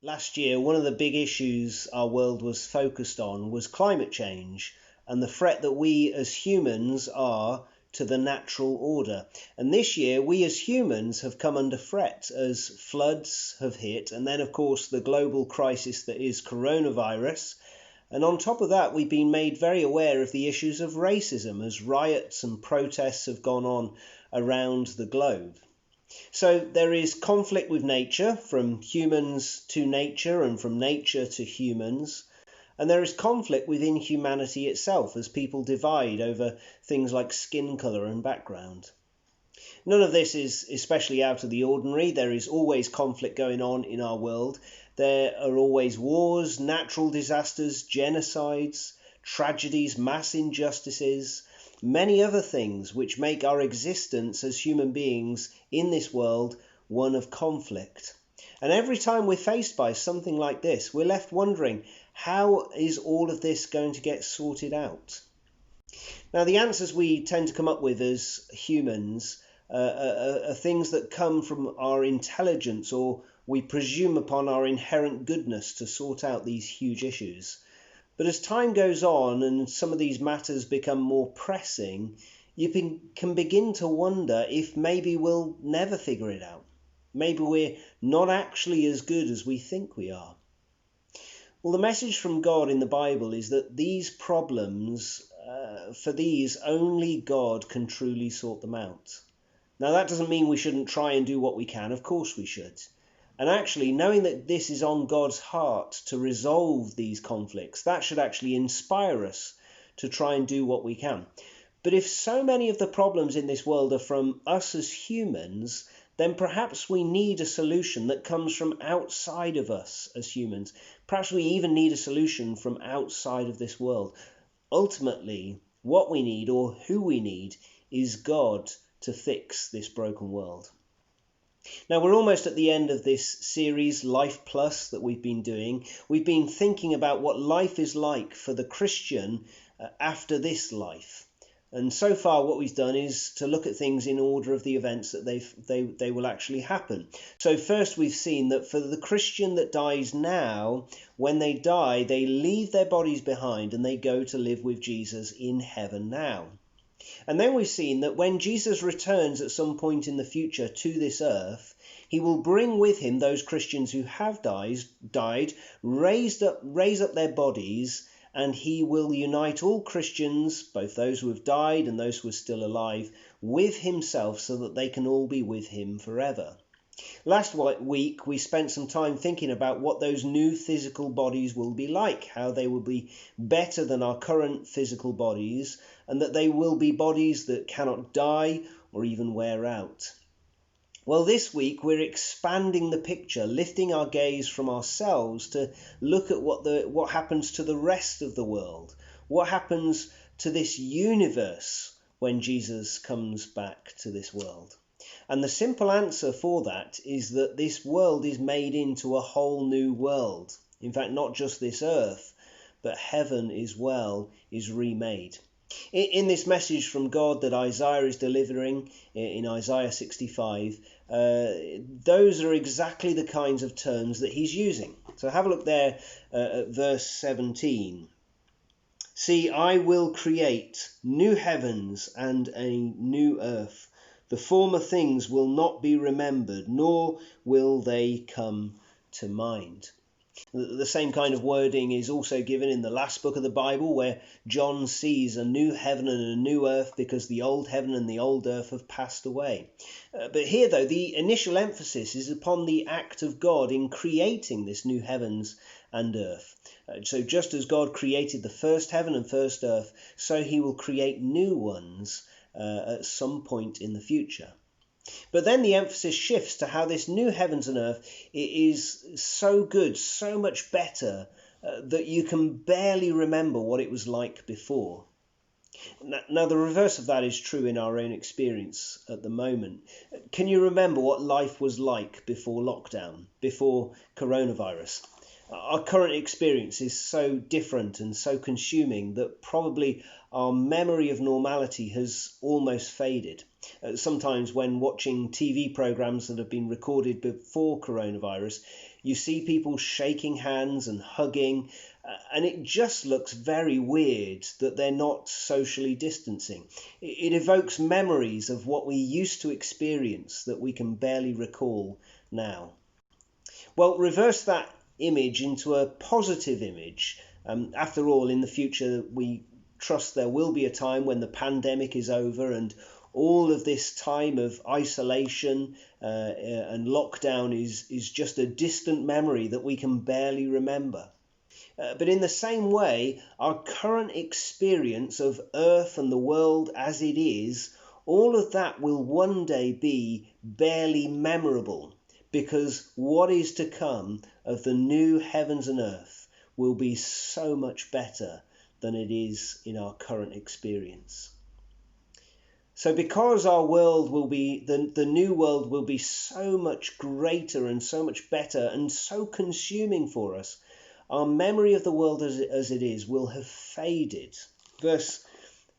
Last year, one of the big issues our world was focused on was climate change and the threat that we as humans are to the natural order. And this year, we as humans have come under threat as floods have hit, and then, of course, the global crisis that is coronavirus. And on top of that, we've been made very aware of the issues of racism as riots and protests have gone on around the globe. So there is conflict with nature, from humans to nature and from nature to humans. And there is conflict within humanity itself as people divide over things like skin colour and background. None of this is especially out of the ordinary. There is always conflict going on in our world. There are always wars, natural disasters, genocides, tragedies, mass injustices, many other things which make our existence as human beings in this world one of conflict. And every time we're faced by something like this, we're left wondering, how is all of this going to get sorted out? Now, the answers we tend to come up with as humans are things that come from our intelligence, or we presume upon our inherent goodness to sort out these huge issues. But as time goes on and some of these matters become more pressing, you can begin to wonder if maybe we'll never figure it out. Maybe we're not actually as good as we think we are. Well, the message from God in the Bible is that these problems, for these, only God can truly sort them out. Now, that doesn't mean we shouldn't try and do what we can. Of course we should. And actually, knowing that this is on God's heart to resolve these conflicts, that should actually inspire us to try and do what we can. But if so many of the problems in this world are from us as humans, then perhaps we need a solution that comes from outside of us as humans. Perhaps we even need a solution from outside of this world. Ultimately, what we need, or who we need, is God to fix this broken world. Now, we're almost at the end of this series, Life Plus, that we've been doing. We've been thinking about what life is like for the Christian after this life. And so far what we've done is to look at things in order of the events that they will actually happen. So first we've seen that for the Christian that dies now, when they die, they leave their bodies behind and they go to live with Jesus in heaven now. And then we've seen that when Jesus returns at some point in the future to this earth, he will bring with him those Christians who have died, raise up their bodies, and he will unite all Christians, both those who have died and those who are still alive, with himself so that they can all be with him forever. Last week, we spent some time thinking about what those new physical bodies will be like, how they will be better than our current physical bodies, and that they will be bodies that cannot die or even wear out. Well, this week we're expanding the picture, lifting our gaze from ourselves to look at what happens to the rest of the world, what happens to this universe when Jesus comes back to this world. And the simple answer for that is that this world is made into a whole new world. In fact, not just this earth, but heaven as well is remade. In this message from God that Isaiah is delivering in Isaiah 65, those are exactly the kinds of terms that he's using. So have a look there at verse 17. See, I will create new heavens and a new earth. The former things will not be remembered, nor will they come to mind. The same kind of wording is also given in the last book of the Bible, where John sees a new heaven and a new earth because the old heaven and the old earth have passed away. But here, though, the initial emphasis is upon the act of God in creating this new heavens and earth. So just as God created the first heaven and first earth, so he will create new ones at some point in the future. But then the emphasis shifts to how this new heavens and earth is so good, so much better, that you can barely remember what it was like before. Now, the reverse of that is true in our own experience at the moment. Can you remember what life was like before lockdown, before coronavirus? Our current experience is so different and so consuming that probably our memory of normality has almost faded. Sometimes when watching TV programs that have been recorded before coronavirus, You see people shaking hands and hugging, and it just looks very weird that they're not socially distancing. It evokes memories of what we used to experience that we can barely recall now. Well, reverse that image into a positive image. After all, in the future, we trust there will be a time when the pandemic is over and all of this time of isolation and lockdown is just a distant memory that we can barely remember. But in the same way, our current experience of Earth and the world as it is, all of that will one day be barely memorable, because what is to come of the new heavens and earth will be so much better than it is in our current experience. So because our world will be, the new world will be so much greater and so much better and so consuming for us, our memory of the world as it is will have faded. Verse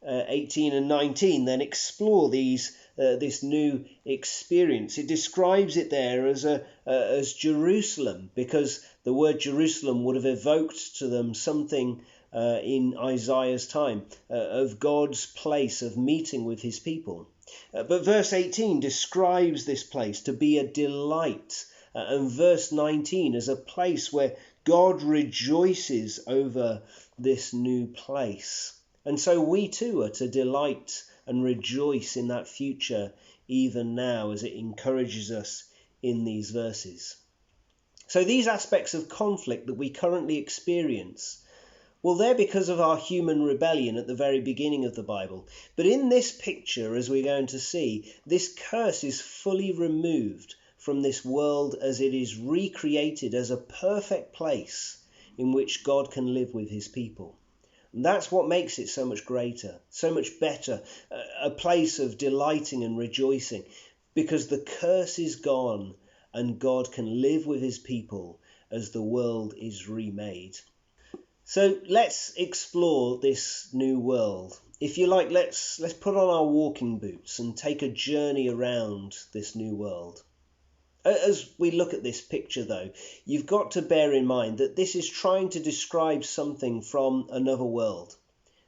18 and 19 then explore this new experience. It describes it there as Jerusalem, because the word Jerusalem would have evoked to them something in Isaiah's time of God's place of meeting with his people. But verse 18 describes this place to be a delight, and verse 19 as a place where God rejoices over this new place. And so we too are to delight and rejoice in that future even now, as it encourages us in these verses. So these aspects of conflict that we currently experience, well, they're because of our human rebellion at the very beginning of the Bible. But in this picture, as we're going to see, this curse is fully removed from this world as it is recreated as a perfect place in which God can live with his people. And that's what makes it so much greater, so much better, a place of delighting and rejoicing, because the curse is gone and God can live with his people as the world is remade. So let's explore this new world. If you like, let's put on our walking boots and take a journey around this new world. As we look at this picture, though, you've got to bear in mind that this is trying to describe something from another world.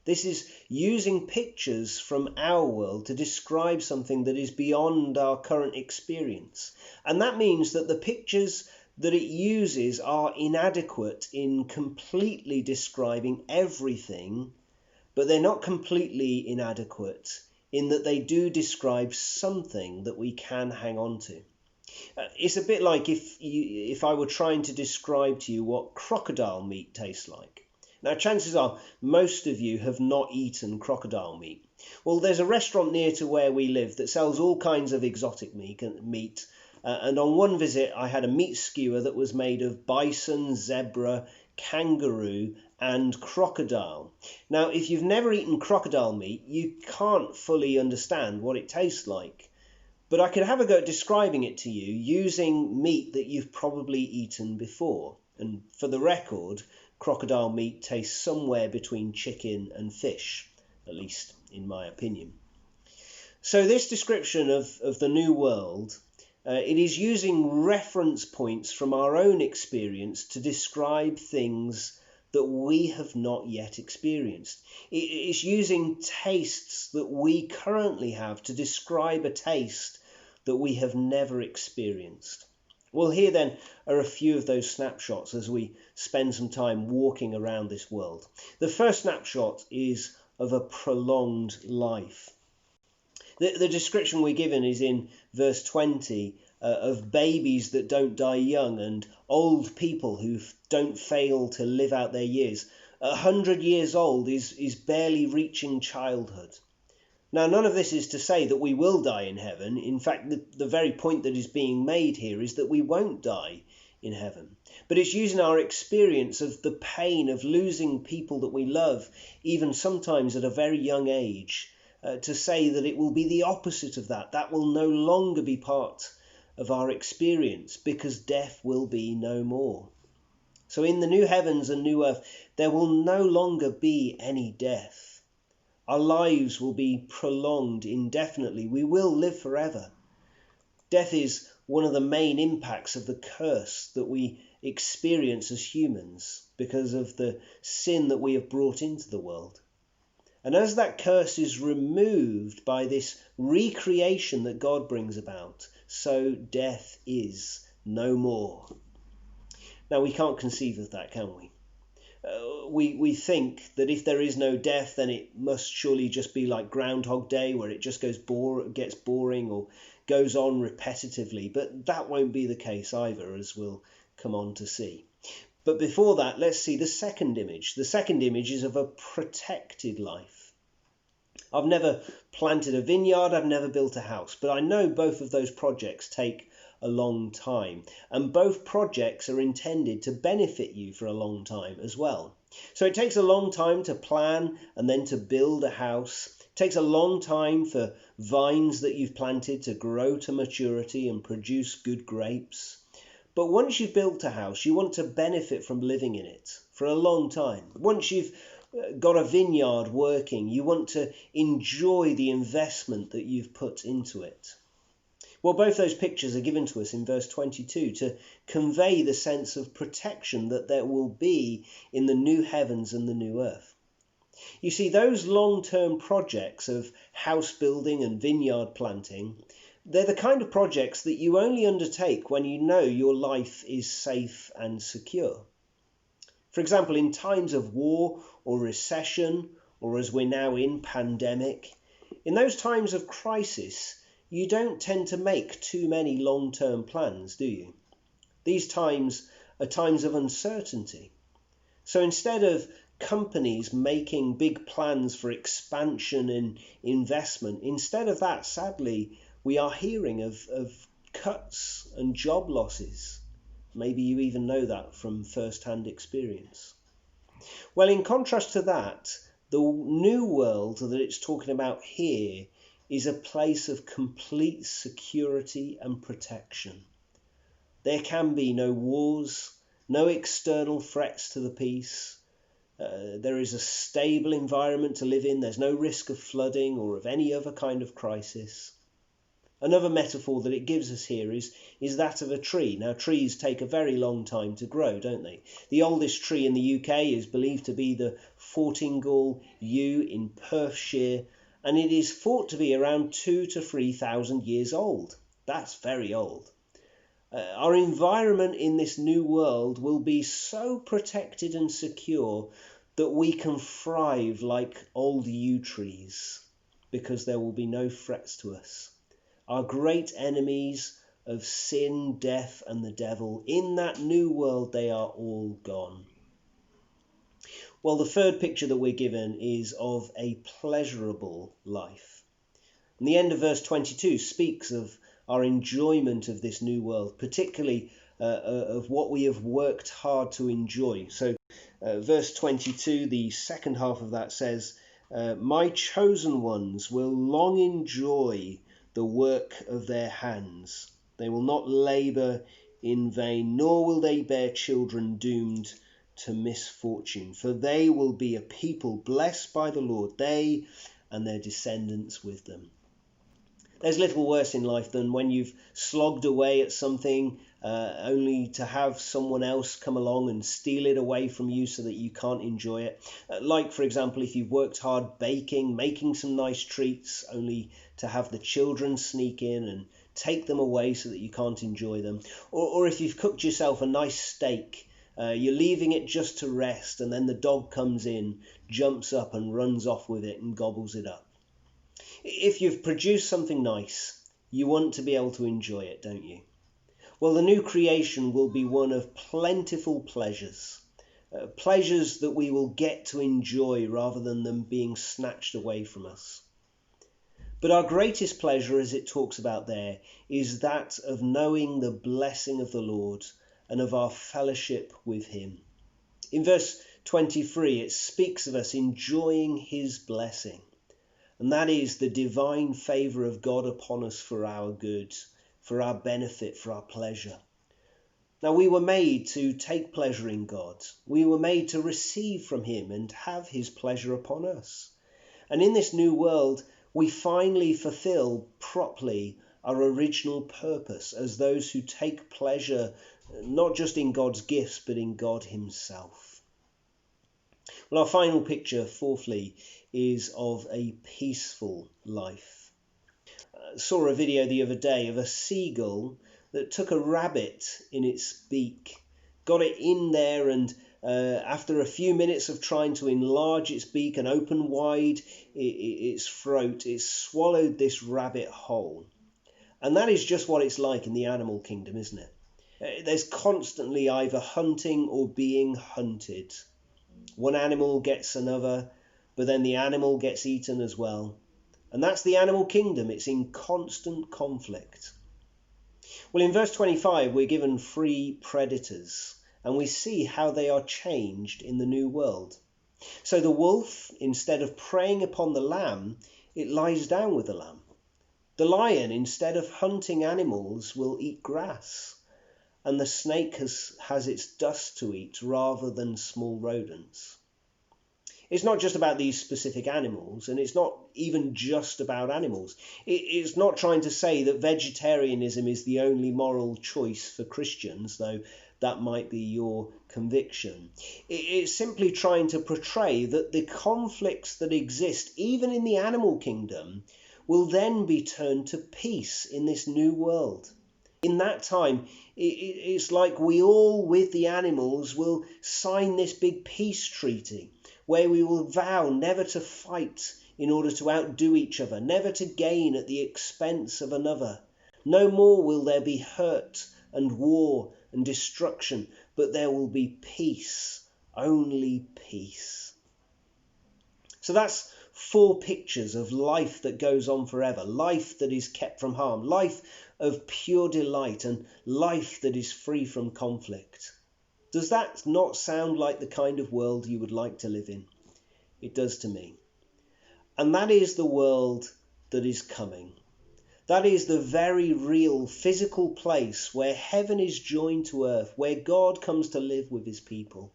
This is using pictures from our world to describe something that is beyond our current experience. And that means that the pictures that it uses are inadequate in completely describing everything, but they're not completely inadequate in that they do describe something that we can hang on to. It's a bit like if I were trying to describe to you what crocodile meat tastes like. Now, chances are most of you have not eaten crocodile meat. Well, there's a restaurant near to where we live that sells all kinds of exotic meat, and on one visit I had a meat skewer that was made of bison, zebra, kangaroo and crocodile. Now, if you've never eaten crocodile meat, you can't fully understand what it tastes like. But I could have a go at describing it to you using meat that you've probably eaten before. And for the record, crocodile meat tastes somewhere between chicken and fish, at least in my opinion. So this description of the new world, it is using reference points from our own experience to describe things that we have not yet experienced. It's using tastes that we currently have to describe a taste that we have never experienced. Well, here then are a few of those snapshots as we spend some time walking around this world. The first snapshot is of a prolonged life. The description we're given is in verse 20 of babies that don't die young and old people who don't fail to live out their years. 100 years old is barely reaching childhood. Now, none of this is to say that we will die in heaven. In fact, the very point that is being made here is that we won't die in heaven. But it's using our experience of the pain of losing people that we love, even sometimes at a very young age, to say that it will be the opposite of that. That will no longer be part of our experience, because death will be no more. So in the new heavens and new earth, there will no longer be any death. Our lives will be prolonged indefinitely. We will live forever. Death is one of the main impacts of the curse that we experience as humans because of the sin that we have brought into the world. And as that curse is removed by this recreation that God brings about, so death is no more. Now, we can't conceive of that, can we? We think that if there is no death, then it must surely just be like Groundhog Day, where it just gets boring or goes on repetitively. But that won't be the case either, as we'll come on to see. But before that, let's see the second image. The second image is of a protected life. I've never planted a vineyard, I've never built a house, but I know both of those projects take a long time, and both projects are intended to benefit you for a long time as well. So it takes a long time to plan and then to build a house. It takes a long time for vines that you've planted to grow to maturity and produce good grapes. But once you've built a house, you want to benefit from living in it for a long time. Once you've got a vineyard working, you want to enjoy the investment that you've put into it. Well, both those pictures are given to us in verse 22 to convey the sense of protection that there will be in the new heavens and the new earth. You see, those long-term projects of house building and vineyard planting, they're the kind of projects that you only undertake when you know your life is safe and secure. For example, in times of war or recession, or as we're now in, pandemic, in those times of crisis, you don't tend to make too many long-term plans, do you? These times are times of uncertainty. So instead of companies making big plans for expansion and investment, instead of that, sadly, we are hearing of cuts and job losses. Maybe you even know that from first-hand experience. Well, in contrast to that, the new world that it's talking about here is a place of complete security and protection. There can be no wars, no external threats to the peace. There is a stable environment to live in. There's no risk of flooding or of any other kind of crisis. Another metaphor that it gives us here is that of a tree. Now, trees take a very long time to grow, don't they? The oldest tree in the UK is believed to be the Fortingall yew in Perthshire, and it is thought to be around 2,000 to 3,000 years old. That's very old. Our environment in this new world will be so protected and secure that we can thrive like old yew trees because there will be no threats to us. Our great enemies of sin, death, and the devil, in that new world, they are all gone. Well, the third picture that we're given is of a pleasurable life. And the end of verse 22 speaks of our enjoyment of this new world, particularly of what we have worked hard to enjoy. So verse 22, the second half of that says, "My chosen ones will long enjoy the work of their hands. They will not labour in vain, nor will they bear children doomed to misfortune. For they will be a people blessed by the Lord, they and their descendants with them." There's little worse in life than when you've slogged away at something only to have someone else come along and steal it away from you so that you can't enjoy it. Like, for example, if you've worked hard baking, making some nice treats, only to have the children sneak in and take them away so that you can't enjoy them. Or if you've cooked yourself a nice steak, you're leaving it just to rest, and then the dog comes in, jumps up and runs off with it and gobbles it up. If you've produced something nice, you want to be able to enjoy it, don't you? Well, the new creation will be one of plentiful pleasures, pleasures that we will get to enjoy rather than them being snatched away from us. But our greatest pleasure, as it talks about there, is that of knowing the blessing of the Lord and of our fellowship with him. In verse 23, it speaks of us enjoying his blessing. And that is the divine favour of God upon us for our good, for our benefit, for our pleasure. Now, we were made to take pleasure in God. We were made to receive from him and have his pleasure upon us. And in this new world, we finally fulfil properly our original purpose as those who take pleasure not just in God's gifts, but in God himself. Well, our final picture, fourthly, is of a peaceful life. I saw a video the other day of a seagull that took a rabbit in its beak, got it in there, and after a few minutes of trying to enlarge its beak and open wide its throat, it swallowed this rabbit whole. And that is just what it's like in the animal kingdom, isn't it? There's constantly either hunting or being hunted. One animal gets another, but then the animal gets eaten as well. And that's the animal kingdom. It's in constant conflict. Well, in verse 25, we're given 3 predators, and we see how they are changed in the new world. So the wolf, instead of preying upon the lamb, it lies down with the lamb. The lion, instead of hunting animals, will eat grass. And the snake has its dust to eat rather than small rodents. It's not just about these specific animals, and it's not even just about animals. It's not trying to say that vegetarianism is the only moral choice for Christians, though that might be your conviction. It's simply trying to portray that the conflicts that exist, even in the animal kingdom, will then be turned to peace in this new world. In that time, it's like we all, with the animals, will sign this big peace treaty where we will vow never to fight in order to outdo each other, never to gain at the expense of another. No more will there be hurt and war and destruction, but there will be peace, only peace. So that's 4 pictures of life that goes on forever, life that is kept from harm, life of pure delight, and life that is free from conflict. Does that not sound like the kind of world you would like to live in? It does to me. And that is the world that is coming. That is the very real physical place where heaven is joined to earth, where God comes to live with his people.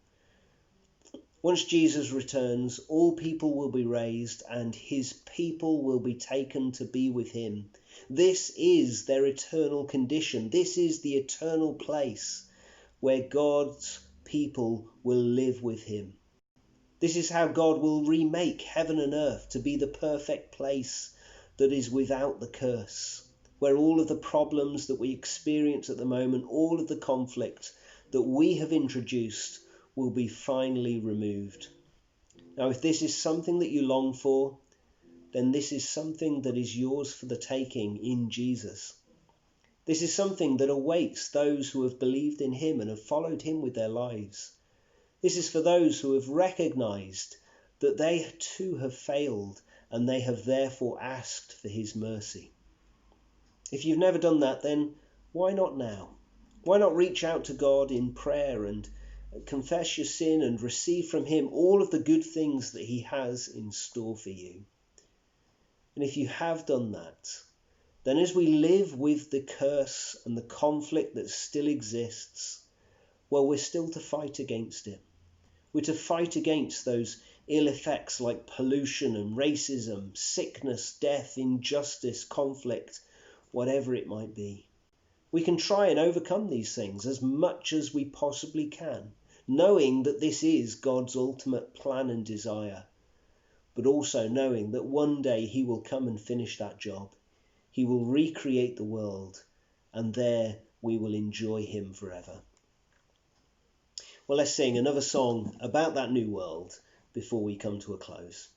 Once Jesus returns, all people will be raised and his people will be taken to be with him. This is their eternal condition. This is the eternal place where God's people will live with him. This is how God will remake heaven and earth to be the perfect place that is without the curse, where all of the problems that we experience at the moment, all of the conflict that we have introduced will be finally removed. Now, if this is something that you long for, then this is something that is yours for the taking in Jesus. This is something that awaits those who have believed in him and have followed him with their lives. This is for those who have recognized that they too have failed and they have therefore asked for his mercy. If you've never done that, then why not now? Why not reach out to God in prayer and confess your sin and receive from him all of the good things that he has in store for you? And if you have done that, then as we live with the curse and the conflict that still exists, well, we're still to fight against it. We're to fight against those ill effects like pollution and racism, sickness, death, injustice, conflict, whatever it might be. We can try and overcome these things as much as we possibly can, knowing that this is God's ultimate plan and desire, but also knowing that one day he will come and finish that job. He will recreate the world, and there we will enjoy him forever. Well, let's sing another song about that new world before we come to a close.